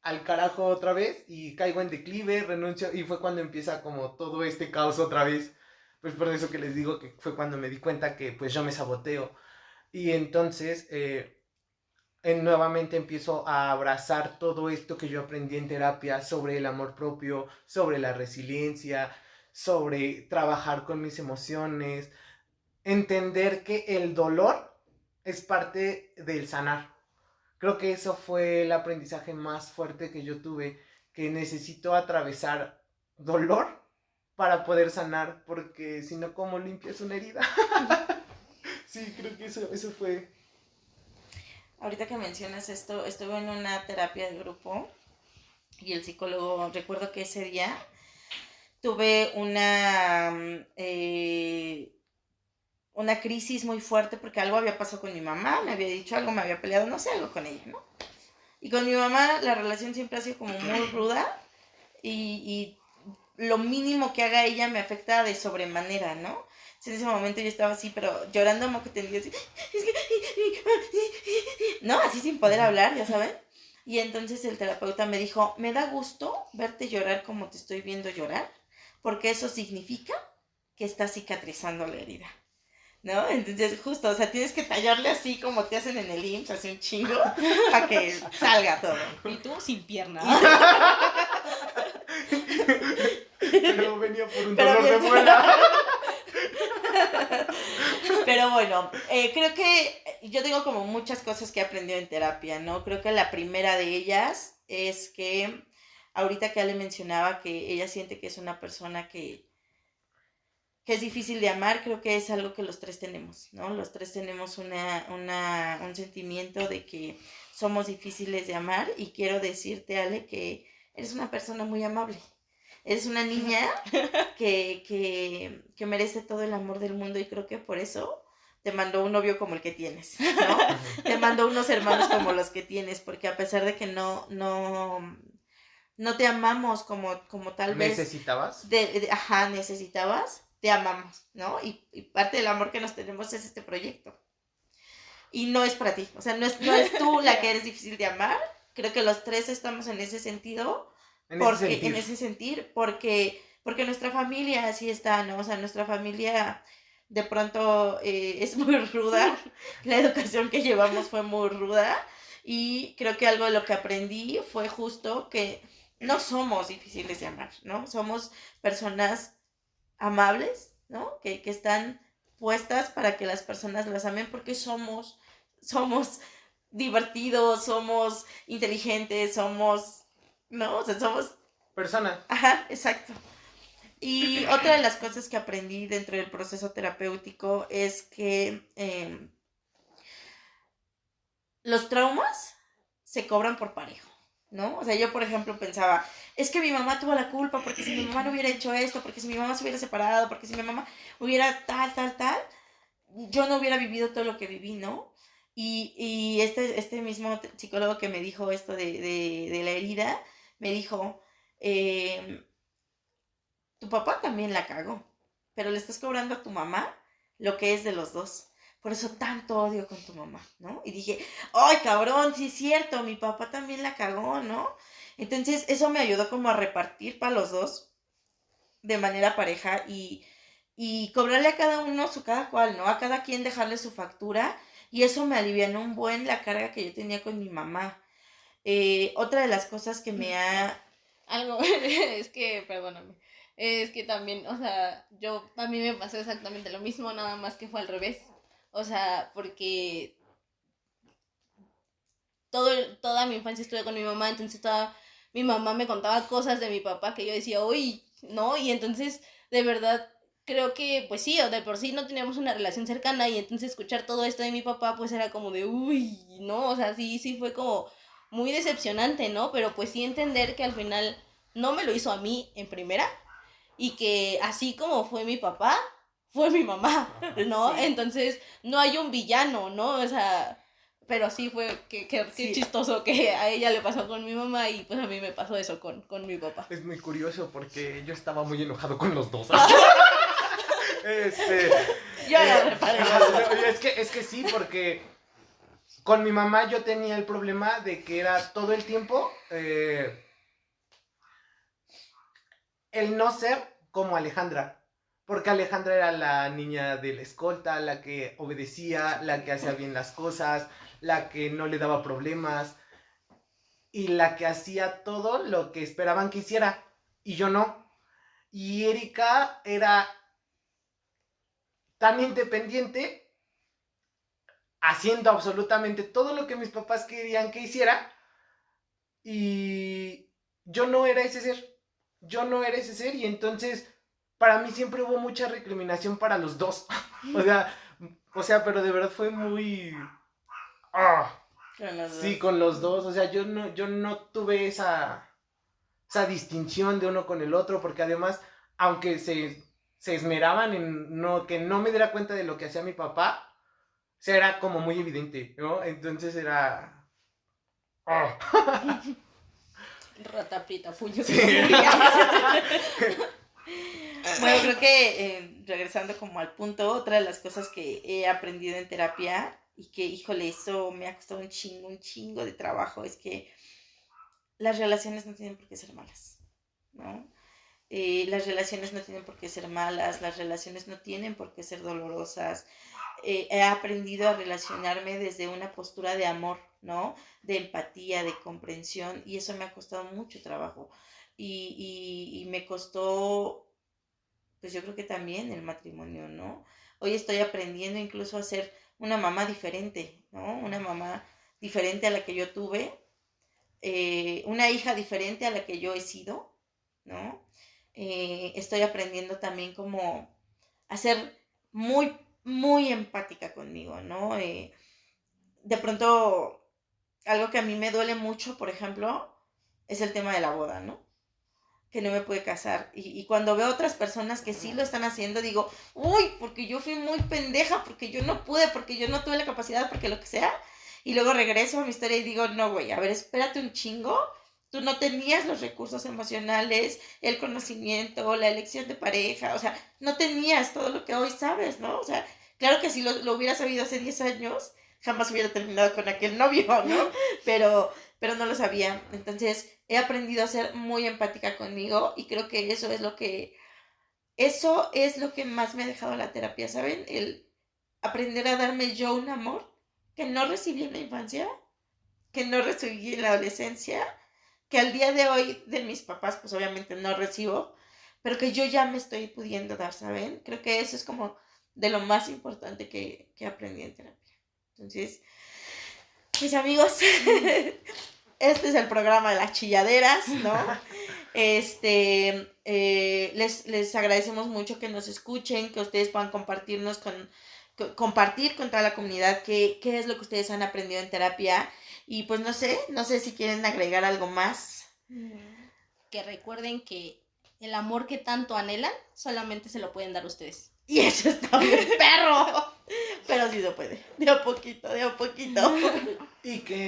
al carajo otra vez y caigo en declive, renuncio y fue cuando empieza como todo este caos otra vez. Pues por eso que les digo que fue cuando me di cuenta que pues yo me saboteo. Y entonces nuevamente empiezo a abrazar todo esto que yo aprendí en terapia sobre el amor propio, sobre la resiliencia, sobre trabajar con mis emociones, entender que el dolor es parte del sanar. Creo que eso fue el aprendizaje más fuerte que yo tuve, que necesito atravesar dolor para poder sanar, porque si no, ¿cómo limpias una herida? Sí, creo que eso fue.
Ahorita que mencionas esto, estuve en una terapia de grupo y el psicólogo, recuerdo que ese día tuve una crisis muy fuerte porque algo había pasado con mi mamá, me había dicho algo, me había peleado, no sé, algo con ella, ¿no? Y con mi mamá la relación siempre ha sido como muy ruda y lo mínimo que haga ella me afecta de sobremanera, ¿no? En ese momento yo estaba así, pero llorando moco tendido, así, ¿no? Así sin poder hablar, ya saben. Y entonces el terapeuta me dijo, me da gusto verte llorar como te estoy viendo llorar, porque eso significa que estás cicatrizando la herida, ¿no? Entonces justo, o sea, tienes que tallarle así como te hacen en el IMSS, así un chingo, para que salga todo.
Y tú sin pierna.
Pero venía por un dolor de muela.
Pero bueno, creo que yo tengo como muchas cosas que he aprendido en terapia, ¿no? Creo que la primera de ellas es que ahorita que Ale mencionaba que ella siente que es una persona que es difícil de amar, creo que es algo que los tres tenemos, ¿no? Los tres tenemos un sentimiento de que somos difíciles de amar y quiero decirte, Ale, que eres una persona muy amable. Eres una niña que merece todo el amor del mundo y creo que por eso te mandó un novio como el que tienes, ¿no? Te mandó unos hermanos como los que tienes, porque a pesar de que no te amamos como tal vez...
¿Necesitabas?
Ajá, necesitabas, te amamos, ¿no? Y parte del amor que nos tenemos es este proyecto. Y no es para ti, o sea, no es tú la que eres difícil de amar. Creo que los tres estamos en ese sentido. En ese sentir, porque nuestra familia así está, ¿no? O sea, nuestra familia de pronto es muy ruda. La educación que llevamos fue muy ruda. Y creo que algo de lo que aprendí fue justo que no somos difíciles de amar, ¿no? Somos personas amables, ¿no? Que están puestas para que las personas las amen porque somos divertidos, somos inteligentes, somos, ¿no? O sea, somos...
Personas.
Ajá, exacto. Y otra de las cosas que aprendí dentro del proceso terapéutico es que los traumas se cobran por parejo, ¿no? O sea, yo, por ejemplo, pensaba, es que mi mamá tuvo la culpa porque si mi mamá no hubiera hecho esto, porque si mi mamá se hubiera separado, porque si mi mamá hubiera tal, yo no hubiera vivido todo lo que viví, ¿no? Y este mismo psicólogo que me dijo esto de la herida, me dijo, tu papá también la cagó, pero le estás cobrando a tu mamá lo que es de los dos. Por eso tanto odio con tu mamá, ¿no? Y dije, ¡ay, cabrón! Sí es cierto, mi papá también la cagó, ¿no? Entonces, eso me ayudó como a repartir para los dos de manera pareja y cobrarle a cada uno su cada cual, ¿no? A cada quien dejarle su factura y eso me alivianó un buen la carga que yo tenía con mi mamá. Otra de las cosas que me ha...
Algo, es que, perdóname, es que también, o sea, a mí me pasó exactamente lo mismo, nada más que fue al revés. O sea, porque toda mi infancia estuve con mi mamá, entonces mi mamá me contaba cosas de mi papá que yo decía, uy, no, y entonces, de verdad, creo que, pues sí, o de por sí no teníamos una relación cercana, y entonces escuchar todo esto de mi papá, pues era como de, uy, no, o sea, sí fue como muy decepcionante, ¿no? Pero pues sí entender que al final no me lo hizo a mí en primera, y que así como fue mi papá, fue mi mamá, ¿no? Sí. Entonces, no hay un villano, ¿no? O sea, pero sí fue que sí. Chistoso que a ella le pasó con mi mamá y pues a mí me pasó eso con mi papá.
Es muy curioso porque yo estaba muy enojado con los dos.
Yo la reparé.
Es que sí, porque con mi mamá yo tenía el problema de que era todo el tiempo el no ser como Alejandra. Porque Alejandra era la niña de la escolta, la que obedecía, la que hacía bien las cosas, la que no le daba problemas y la que hacía todo lo que esperaban que hiciera y yo no. Y Erika era tan independiente, haciendo absolutamente todo lo que mis papás querían que hiciera y yo no era ese ser y entonces para mí siempre hubo mucha recriminación para los dos. o sea, pero de verdad fue muy... con los dos. O sea, yo no tuve esa distinción de uno con el otro, porque además, aunque se esmeraban en que no me diera cuenta de lo que hacía mi papá, o sea, era como muy evidente, ¿no? Entonces era...
Rata prieta, puño.
Sí.
Bueno, creo que regresando como al punto, otra de las cosas que he aprendido en terapia y que, híjole, eso me ha costado un chingo de trabajo, es que las relaciones no tienen por qué ser malas, ¿no? Las relaciones no tienen por qué ser malas, las relaciones no tienen por qué ser dolorosas. He aprendido a relacionarme desde una postura de amor, ¿no? De empatía, de comprensión, y eso me ha costado mucho trabajo. Y me costó, pues yo creo que también el matrimonio, ¿no? Hoy estoy aprendiendo incluso a ser una mamá diferente, ¿no? Una mamá diferente a la que yo tuve, una hija diferente a la que yo he sido, ¿no? Estoy aprendiendo también como a ser muy, muy empática conmigo, ¿no? De pronto, algo que a mí me duele mucho, por ejemplo, es el tema de la boda, ¿no? que no me pude casar. Y cuando veo otras personas que sí lo están haciendo, digo, uy, porque yo fui muy pendeja, porque yo no pude, porque yo no tuve la capacidad, porque lo que sea. Y luego regreso a mi historia y digo, no, güey, a ver, espérate un chingo. Tú no tenías los recursos emocionales, el conocimiento, la elección de pareja, o sea, no tenías todo lo que hoy sabes, ¿no? O sea, claro que si lo hubiera sabido hace 10 años, jamás hubiera terminado con aquel novio, ¿no? Pero no lo sabía. Entonces, he aprendido a ser muy empática conmigo y creo que eso es lo que más me ha dejado la terapia, ¿saben? El aprender a darme yo un amor que no recibí en la infancia, que no recibí en la adolescencia, que al día de hoy de mis papás pues obviamente no recibo, pero que yo ya me estoy pudiendo dar, ¿saben? Creo que eso es como de lo más importante que aprendí en terapia. Entonces, mis amigos, este es el programa de las chilladeras, ¿no? Les agradecemos mucho que nos escuchen, que ustedes puedan compartir con toda la comunidad qué es lo que ustedes han aprendido en terapia. Y pues no sé si quieren agregar algo más.
Que recuerden que el amor que tanto anhelan solamente se lo pueden dar ustedes.
Y eso está bien, perro. Pero sí se puede, de a poquito, de a poquito.
Y que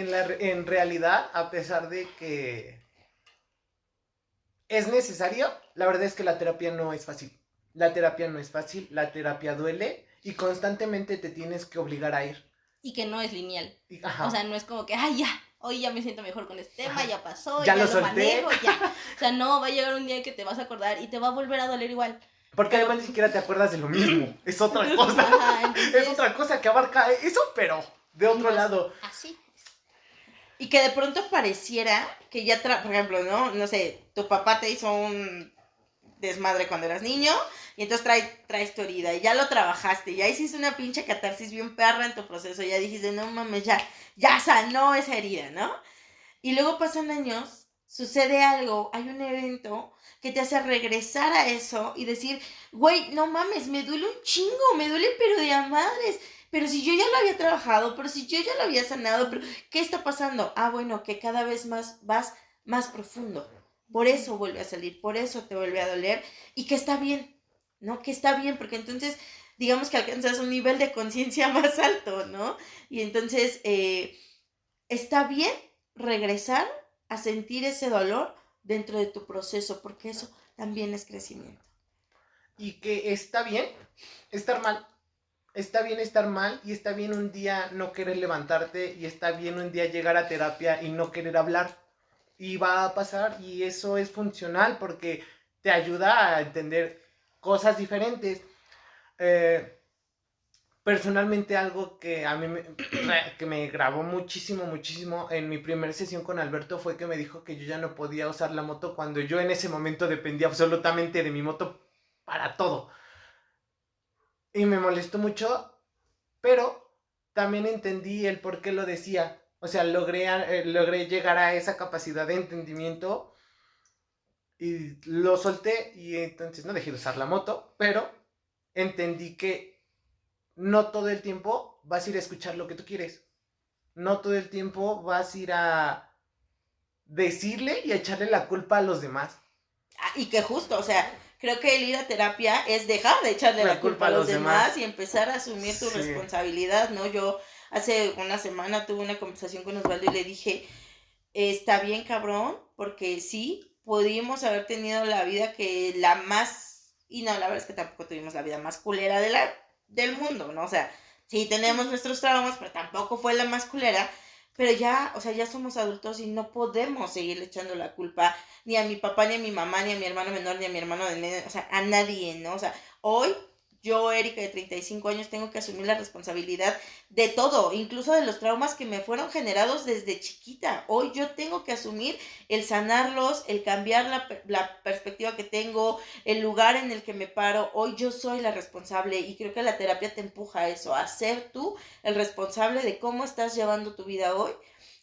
en realidad, a pesar de que es necesario, la verdad es que la terapia no es fácil. La terapia no es fácil, la terapia duele y constantemente te tienes que obligar a ir.
Y que no es lineal.
Ajá.
O sea, no es como que, ay, ya, hoy ya me siento mejor con este tema, ya pasó,
ya
lo
solté.
manejo, ya. O sea, no, va a llegar un día que te vas a acordar y te va a volver a doler igual.
Porque además ni siquiera te acuerdas de lo mismo. Es otra cosa.
Ajá, entonces,
es otra cosa que abarca eso, pero de otro lado.
Así.
Y que de pronto pareciera que ya, por ejemplo, no sé, tu papá te hizo un desmadre cuando eras niño y entonces traes tu herida y ya lo trabajaste, ya hiciste una pinche catarsis bien perra en tu proceso, ya dijiste, no mames, ya sanó esa herida, ¿no? Y luego pasan años, sucede algo, hay un evento que te hace regresar a eso y decir, güey, no mames, me duele un chingo, me duele pero de a madres, pero si yo ya lo había trabajado, pero si yo ya lo había sanado, pero ¿qué está pasando? Ah, bueno, que cada vez más vas más profundo. Por eso vuelve a salir, por eso te vuelve a doler y que está bien, ¿no? Que está bien, porque entonces digamos que alcanzas un nivel de conciencia más alto, ¿no? Y entonces está bien regresar a sentir ese dolor dentro de tu proceso, porque eso también es crecimiento.
Y que está bien estar mal. Está bien estar mal y está bien un día no querer levantarte y está bien un día llegar a terapia y no querer hablar. Y va a pasar y eso es funcional porque te ayuda a entender cosas diferentes. Personalmente algo que a mí que me grabó muchísimo en mi primera sesión con Alberto fue que me dijo que yo ya no podía usar la moto cuando yo en ese momento dependía absolutamente de mi moto para todo. Y me molestó mucho, pero también entendí el por qué lo decía. O sea, logré llegar a esa capacidad de entendimiento y lo solté y entonces no dejé de usar la moto, pero entendí que no todo el tiempo vas a ir a escuchar lo que tú quieres. No todo el tiempo vas a ir a decirle y a echarle la culpa a los demás.
Y que justo, o sea, creo que el ir a terapia es dejar de echarle la culpa a los demás y empezar a asumir tu responsabilidad, ¿no? Yo hace una semana tuve una conversación con Osvaldo y le dije, está bien cabrón, porque sí, pudimos haber tenido la vida que la más, y no, la verdad es que tampoco tuvimos la vida más culera del mundo, ¿no? O sea, sí tenemos nuestros traumas, pero tampoco fue la más culera, pero ya, o sea, ya somos adultos y no podemos seguir echando la culpa ni a mi papá, ni a mi mamá, ni a mi hermano menor, ni a mi hermano de medio, o sea, a nadie, ¿no? O sea, hoy yo, Erika, de 35 años, tengo que asumir la responsabilidad de todo, incluso de los traumas que me fueron generados desde chiquita. Hoy yo tengo que asumir el sanarlos, el cambiar la perspectiva que tengo, el lugar en el que me paro. Hoy yo soy la responsable y creo que la terapia te empuja a eso, a ser tú el responsable de cómo estás llevando tu vida hoy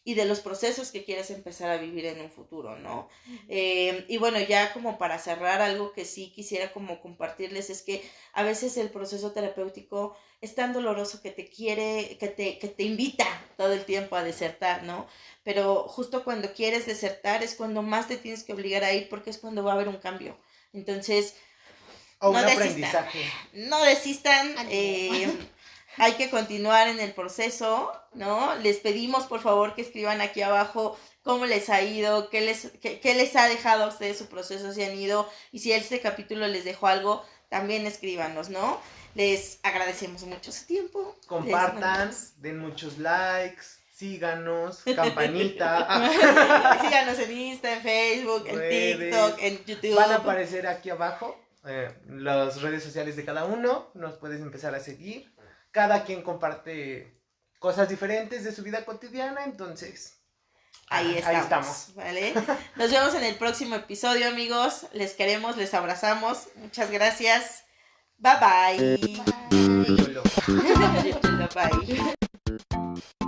y de los procesos que quieres empezar a vivir en un futuro, ¿no? Y bueno, ya como para cerrar, algo que sí quisiera como compartirles es que a veces el proceso terapéutico es tan doloroso que que te invita todo el tiempo a desertar, ¿no? Pero justo cuando quieres desertar es cuando más te tienes que obligar a ir porque es cuando va a haber un cambio. Entonces,
O
no
un
desistan,
aprendizaje.
no desistan,
Ánimo.
hay que continuar en el proceso, ¿no? Les pedimos por favor que escriban aquí abajo cómo les ha ido, qué les ha dejado a ustedes su proceso, si han ido, y si este capítulo les dejó algo, también escríbanos, ¿no? Les agradecemos mucho su tiempo.
Compartan, den muchos likes, síganos, campanita.
Síganos en Insta, en Facebook, en
Redes.
TikTok, en YouTube.
Van a aparecer aquí abajo las redes sociales de cada uno. Nos puedes empezar a seguir. Cada quien comparte cosas diferentes de su vida cotidiana, entonces
Ahí estamos, ¿vale? Nos vemos en el próximo episodio, amigos. Les queremos, les abrazamos. Muchas gracias. Bye bye.
Bye.
Bye.
Bye.